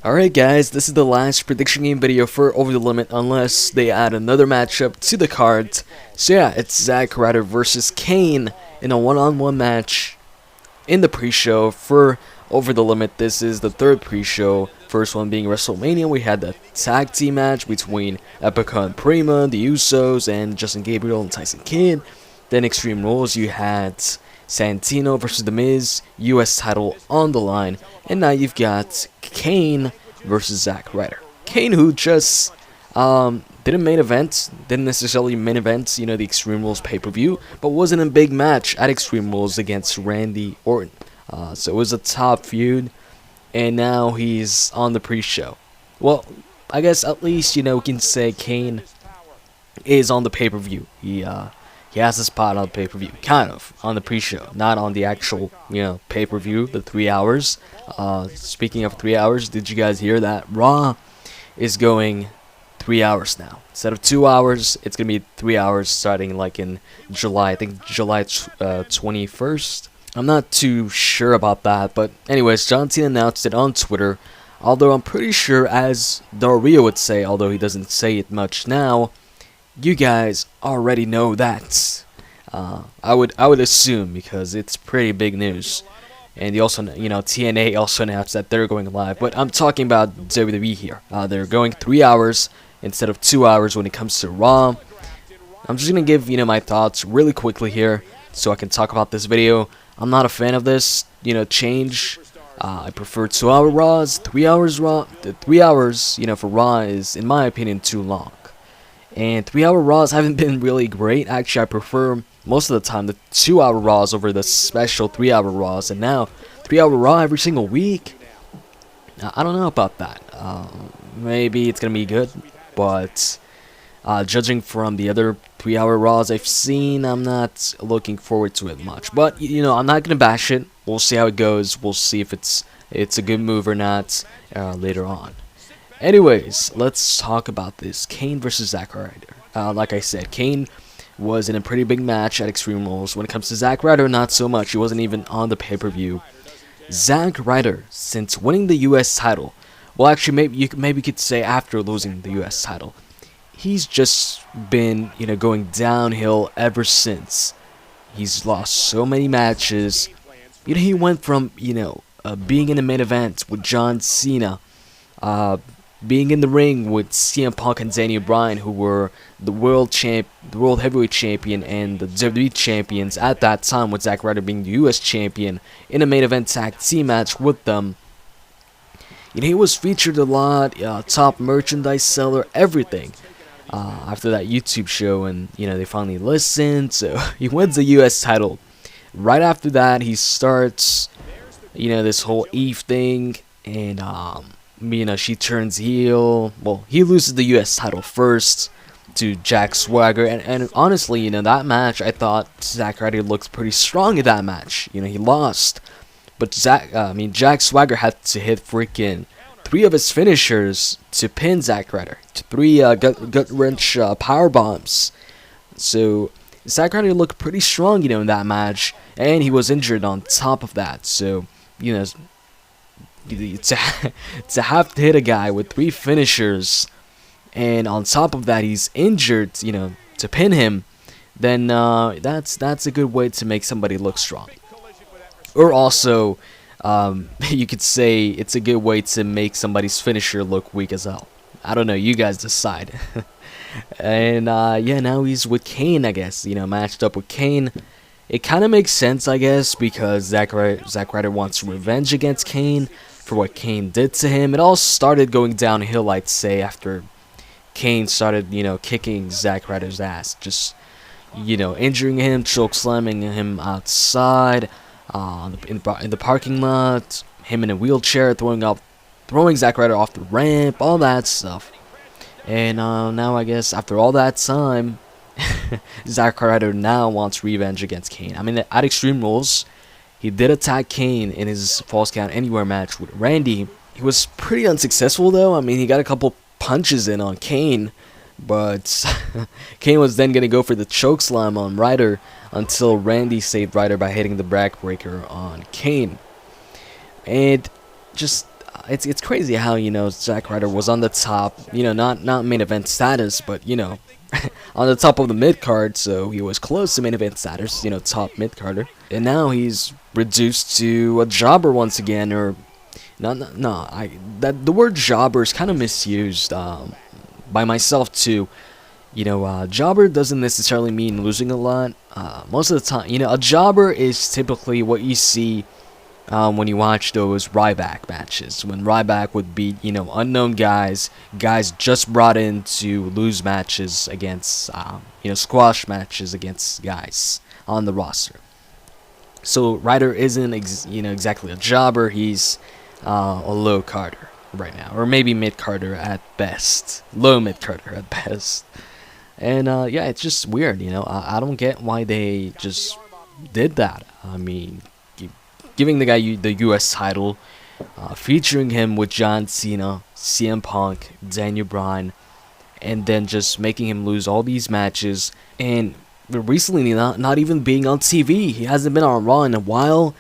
Alright guys, this is the last prediction game video for Over the Limit unless they add another matchup to the card. So yeah, it's Zack Ryder versus Kane in a one-on-one match in the pre-show for Over the Limit. This is the third pre-show. First one being WrestleMania. We had the tag team match between Epica and Prima, the Usos, and Justin Gabriel and Tyson Kidd. Then Extreme Rules, you had Santino versus The Miz, US title on the line. And now you've got Kane versus Zack Ryder. Kane, who just didn't main event, didn't necessarily main event, the Extreme Rules pay-per-view, but was in a big match at Extreme Rules against Randy Orton. So it was a top feud, and now he's on the pre-show. Well, I guess at least, we can say Kane is on the pay-per-view. He has a spot on the pay-per-view, kind of, on the pre-show, not on the actual, pay-per-view, the 3 hours. Speaking of 3 hours, did you guys hear that? Raw is going 3 hours now. Instead of 2 hours, it's going to be 3 hours starting like in July. I think July 21st. I'm not too sure about that, but anyways, John Cena announced it on Twitter. Although I'm pretty sure, as Del Rio would say, although he doesn't say it much now, you guys already know that. I would assume, because it's pretty big news. And he also, TNA also announced that they're going live. But I'm talking about WWE here. They're going 3 hours instead of 2 hours when it comes to Raw. I'm just gonna give my thoughts really quickly here, so I can talk about this video. I'm not a fan of this change. I prefer 2 hour Raws. 3 hours Raw. The 3 hours for Raw is, in my opinion, too long. And 3 hour Raws haven't been really great. Actually, I prefer most of the time the 2 hour Raws over the special 3 hour Raws. And now 3 hour Raw every single week. I don't know about that. Maybe it's gonna be good, but judging from the other 3 hour Raws I've seen, I'm not looking forward to it much. But I'm not gonna bash it. We'll see how it goes. We'll see if it's a good move or not later on. Anyways, let's talk about this Kane versus Zack Ryder. Like I said, Kane was in a pretty big match at Extreme Rules. When it comes to Zack Ryder, not so much. He wasn't even on the pay-per-view. Zack Ryder, since winning the U.S. title, well, actually, maybe you could say after losing the U.S. title, he's just been going downhill ever since. He's lost so many matches. He went from being in the main event with John Cena, being in the ring with CM Punk and Daniel Bryan, who were the world heavyweight champion and the WWE champions at that time, with Zack Ryder being the US champion, in a main event tag team match with them. He was featured a lot, top merchandise seller, everything. After that YouTube show, and they finally listened, so he wins the US title. Right after that, he starts this whole Eve thing, and she turns heel. Well, he loses the US title first to Jack Swagger, and honestly, that match, I thought Zack Ryder looked pretty strong in that match. He lost, but Jack Swagger had to hit freaking 3 of his finishers to pin Zack Ryder, to 3 gut wrench power bombs. So Zack Ryder looked pretty strong, in that match, and he was injured on top of that. So to have to hit a guy with 3 finishers, and on top of that he's injured, to pin him, then that's a good way to make somebody look strong. Or also, you could say it's a good way to make somebody's finisher look weak as hell. I don't know, you guys decide. And now he's with Kane, I guess, matched up with Kane. It kind of makes sense, I guess, because Zack Ryder wants revenge against Kane for what Kane did to him. It all started going downhill, I'd say, after Kane started, kicking Zack Ryder's ass. Just, injuring him, chokeslamming him outside, in the parking lot, him in a wheelchair, throwing Zack Ryder off the ramp, all that stuff. And now, I guess, after all that time, Zack Ryder now wants revenge against Kane. I mean, at Extreme Rules, he did attack Kane in his Falls Count Anywhere match with Randy. He was pretty unsuccessful, though. I mean, he got a couple punches in on Kane, but Kane was then going to go for the chokeslam on Ryder until Randy saved Ryder by hitting the backbreaker on Kane. And just it's crazy how, Zack Ryder was on the top, not main event status, but on the top of the mid card, so he was close to main event status, top mid carder, and now he's reduced to a jobber once again, or no, that the word jobber is kind of misused by myself too. Jobber doesn't necessarily mean losing a lot. Most of the time, a jobber is typically what you see when you watch those Ryback matches, when Ryback would beat, unknown guys just brought in to lose matches against, squash matches against guys on the roster. So Ryder isn't, exactly a jobber. He's a low carder right now, or maybe mid carder at best, low mid carder at best. And yeah, it's just weird. I don't get why they just did that. I mean, giving the guy the U.S. title, featuring him with John Cena, CM Punk, Daniel Bryan, and then just making him lose all these matches, and recently not even being on TV. He hasn't been on Raw in a while.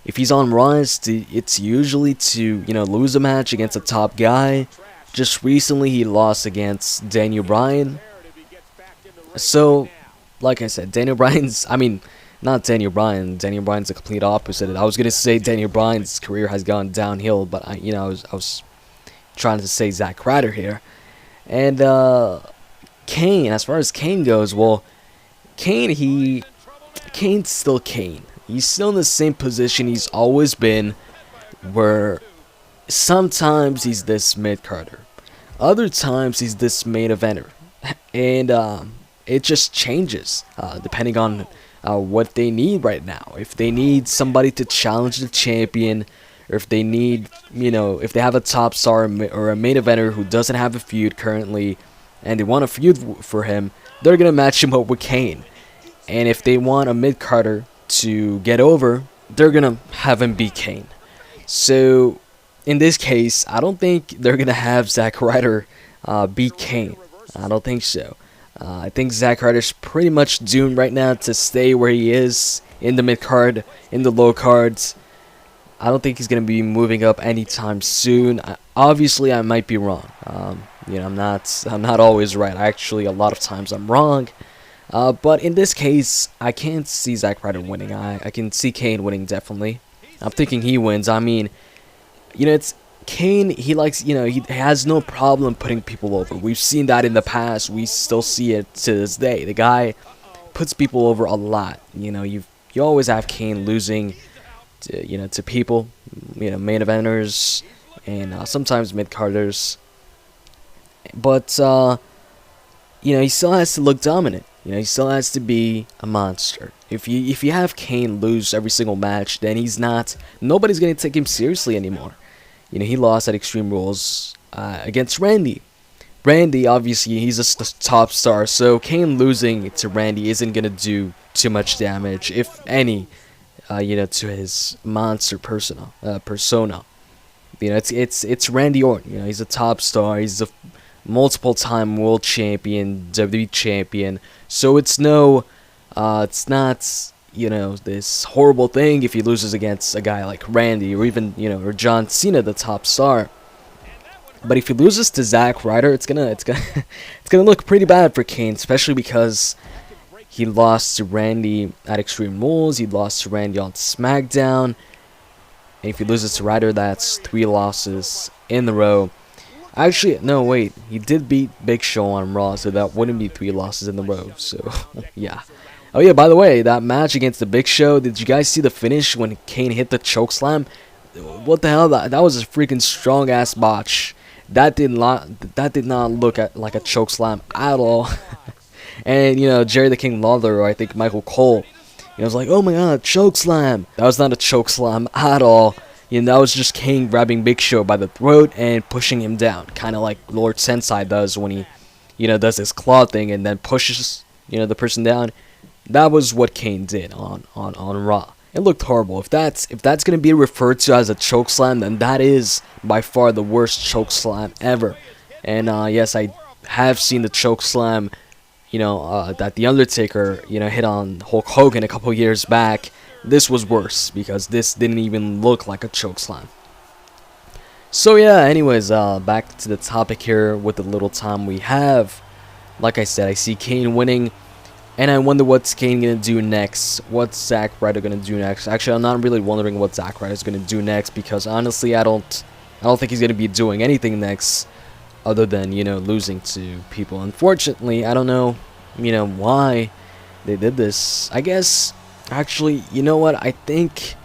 If he's on Raw, it's usually to lose a match against a top guy. Just recently, he lost against Daniel Bryan. So, like I said, not Daniel Bryan. Daniel Bryan's the complete opposite. I was gonna say Daniel Bryan's career has gone downhill, but I was trying to say Zack Ryder here. And Kane, as far as Kane goes, well, Kane's still Kane. He's still in the same position he's always been, where sometimes he's this mid carder, other times he's this main eventer, and it just changes depending on what they need right now. If they need somebody to challenge the champion, or if they need, if they have a top star or a main eventer who doesn't have a feud currently, and they want a feud for him, they're gonna match him up with Kane. And if they want a mid carder to get over, they're gonna have him beat Kane. So in this case, I don't think they're gonna have Zack Ryder beat Kane. I don't think so. I think Zack Ryder's pretty much doomed right now to stay where he is in the mid card, in the low cards. I don't think he's gonna be moving up anytime soon. Obviously, I might be wrong. I'm not always right. A lot of times I'm wrong. But in this case, I can't see Zack Ryder winning. I can see Kane winning, definitely. I'm thinking he wins. I mean, it's Kane. He likes, he has no problem putting people over. We've seen that in the past. We still see it to this day. The guy puts people over a lot. You always have Kane losing to people, main eventers, and sometimes mid carders. But he still has to look dominant. He still has to be a monster. If you have Kane lose every single match, then nobody's gonna take him seriously anymore. He lost at Extreme Rules against Randy. Randy, obviously, he's a top star, so Kane losing to Randy isn't gonna do too much damage, if any, to his monster persona. It's Randy Orton. He's a top star. He's a multiple-time world champion, WWE champion. So it's not this horrible thing if he loses against a guy like Randy, or even or John Cena, the top star. But if he loses to Zack Ryder, it's gonna look pretty bad for Kane, especially because he lost to Randy at Extreme Rules. He lost to Randy on SmackDown. And if he loses to Ryder, that's 3 losses in a row. Actually, no, wait. He did beat Big Show on Raw, so that wouldn't be 3 losses in a row. So, yeah. Oh, yeah, by the way, that match against the Big Show, did you guys see the finish when Kane hit the chokeslam? What the hell? That was a freaking strong-ass botch. That did not look like a chokeslam at all. And, Jerry the King Lawler, or I think Michael Cole, was like, oh my god, chokeslam. That was not a chokeslam at all. That was just Kane grabbing Big Show by the throat and pushing him down, kind of like Lord Sensei does when he, does his claw thing and then pushes, the person down. That was what Kane did on Raw. It looked horrible. If that's gonna be referred to as a chokeslam, then that is by far the worst chokeslam ever. And yes, I have seen the chokeslam, that the Undertaker, hit on Hulk Hogan a couple years back. This was worse because this didn't even look like a chokeslam. So yeah, anyways, back to the topic here with the little time we have. Like I said, I see Kane winning, and I wonder what's Kane gonna do next. What's Zack Ryder gonna do next? Actually, I'm not really wondering what Zack Ryder is gonna do next, because honestly, I don't think he's gonna be doing anything next, other than, you know, losing to people. Unfortunately, I don't know, you know, why they did this. I guess, actually, you know what? I think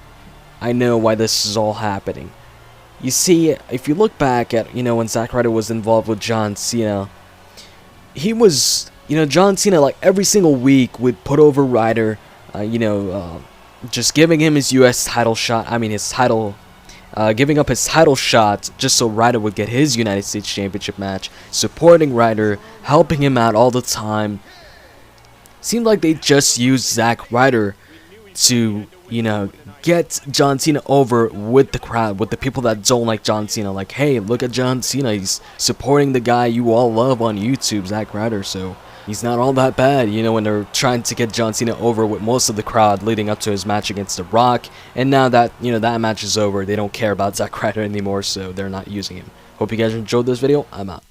I know why this is all happening. You see, if you look back at, you know, when Zack Ryder was involved with John Cena, he was, you know, John Cena, like, every single week would put over Ryder, just giving him his US title shot, giving up his title shot just so Ryder would get his United States Championship match, supporting Ryder, helping him out all the time. Seemed like they just used Zack Ryder to, you know, get John Cena over with the crowd, with the people that don't like John Cena. Like, hey, look at John Cena, he's supporting the guy you all love on YouTube, Zack Ryder, so he's not all that bad, you know, when they're trying to get John Cena over with most of the crowd leading up to his match against The Rock. And now that, you know, that match is over, they don't care about Zack Ryder anymore, so they're not using him. Hope you guys enjoyed this video. I'm out.